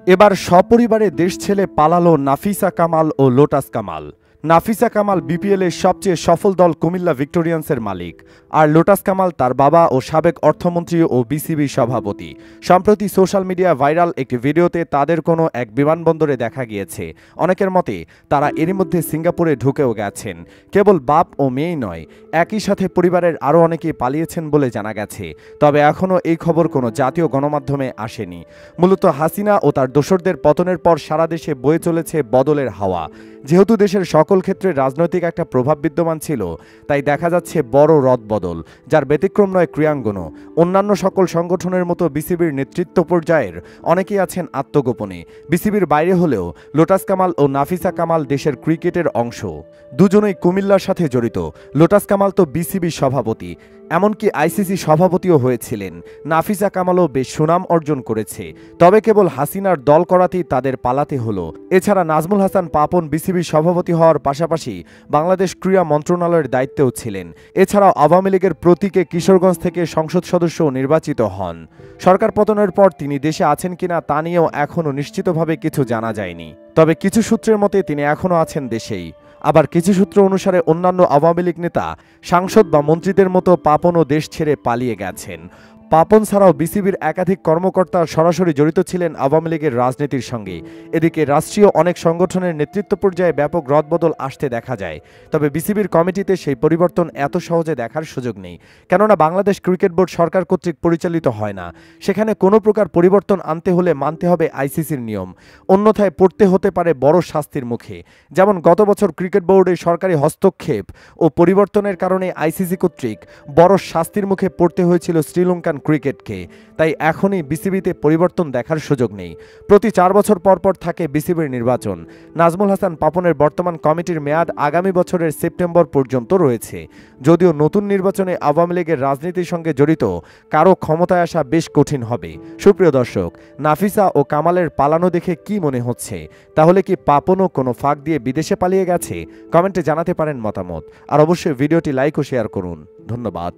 এবার সপরিবারে দেশ ছেড়ে পালালো নাফিসা কামাল ও লোটাস কামাল। নাফিসা কামাল বিপিএলের সবচেয়ে সফল দল কুমিল্লা ভিক্টোরিয়ান্সের মালিক, আর লোটাস কামাল তার বাবা ও সাবেক অর্থমন্ত্রী ও বিসিবি সভাপতি। সম্প্রতি সোশ্যাল মিডিয়া ভাইরাল একটি ভিডিওতে তাদের কোনো এক বিমানবন্দরে দেখা গিয়েছে। অনেকের মতে তারা এরই মধ্যে সিঙ্গাপুরে ঢুকেও গেছেন। কেবল বাপ ও মেয়েই নয়, একই সাথে পরিবারের আরও অনেকেই পালিয়েছেন বলে জানা গেছে। তবে এখনও এই খবর কোনো জাতীয় গণমাধ্যমে আসেনি। মূলত হাসিনা ও তার দোসরদের পতনের পর সারা দেশে বয়ে চলেছে বদলের হাওয়া। যেহেতু দেশের সকল ক্ষেত্রে রাজনৈতিক একটা প্রভাব বিদ্যমান ছিল, তাই দেখা যাচ্ছে বড় রদবদল, যার ব্যতিক্রম নয় ক্রীড়াঙ্গনও। অন্যান্য সকল সংগঠনের মতো বিসিবির নেতৃত্ব পর্যায়ের অনেকেই আছেন আত্মগোপনে। বিসিবির বাইরে হলেও লোটাস কামাল ও নাফিসা কামাল দেশের ক্রিকেটের অংশ। দুজনেই কুমিল্লার সাথে জড়িত। লোটাস কামাল তো বিসিবি সভাপতি, এমনকি আইসিসি সভাপতিও হয়েছিলেন। নাফিসা কামালও বেশ সুনাম অর্জন করেছে। তবে কেবল হাসিনার দল করাতেই তাদের পালাতে হলো। এছাড়া নাজমুল হাসান পাপন বিসিবি সভাপতি হওয়ার পাশাপাশি বাংলাদেশ ক্রীড়া মন্ত্রণালয়ের দায়িত্বেও ছিলেন। এছাড়াও আওয়ামী লীগের প্রতীকে কিশোরগঞ্জ থেকে সংসদ সদস্য নির্বাচিত হন। সরকার পতনের পর তিনি দেশে আছেন কিনা তা নিয়েও এখনও নিশ্চিতভাবে কিছু জানা যায়নি। তবে কিছু সূত্রের মতে তিনি এখনও আছেন দেশেই। আবার কিছু সূত্র অনুসারে অন্যান্য আওয়ামী লীগ নেতা, সাংসদ বা মন্ত্রীদের মতো পাপনও দেশ ছেড়ে পালিয়ে গেছেন। পাপন ছাড়াও বিসিবির একাধিক কর্মকর্তা সরাসরি জড়িত ছিলেন আওয়ামী লীগের রাজনীতির সঙ্গে। এদিকে রাষ্ট্রীয় অনেক সংগঠনের নেতৃত্ব পর্যায়ে ব্যাপক রদবদল আসতে দেখা যায়। তবে বিসিবির কমিটিতে সেই পরিবর্তন এত সহজে দেখার সুযোগ নেই, কেননা বাংলাদেশ ক্রিকেট বোর্ড সরকার কর্তৃক পরিচালিত হয় না। সেখানে কোনো প্রকার পরিবর্তন আনতে হলে মানতে হবে আইসিসির নিয়ম, অন্যথায় পড়তে হতে পারে বড় শাস্তির মুখে। যেমন গত বছর ক্রিকেট বোর্ডের সরকারি হস্তক্ষেপ ও পরিবর্তনের কারণে আইসিসি কর্তৃক বড় শাস্তির মুখে পড়তে হয়েছিল শ্রীলঙ্কান ক্রিকেটকে। তাই এখনই বিসিবিতে পরিবর্তন দেখার সুযোগ নেই। প্রতি 4 বছর পর পর থাকে বিসিবির নির্বাচন। নাজমুল হাসান পাপনের বর্তমান কমিটির মেয়াদ আগামী বছরের সেপ্টেম্বর পর্যন্ত রয়েছে। যদিও নতুন নির্বাচনে আওয়ামী লীগের রাজনীতির সঙ্গে জড়িত কারো ক্ষমতায় আসা বেশ কঠিন হবে। সুপ্রিয় দর্শক, নাফিসা ও কামালের পালানো দেখে কি মনে হচ্ছে? তাহলে কি পাপনও কোনো ফাঁক দিয়ে বিদেশে পালিয়ে গেছে? কমেন্টে জানাতে পারেন মতামত। আর অবশ্যই ভিডিওটি লাইক ও শেয়ার করুন। ধন্যবাদ।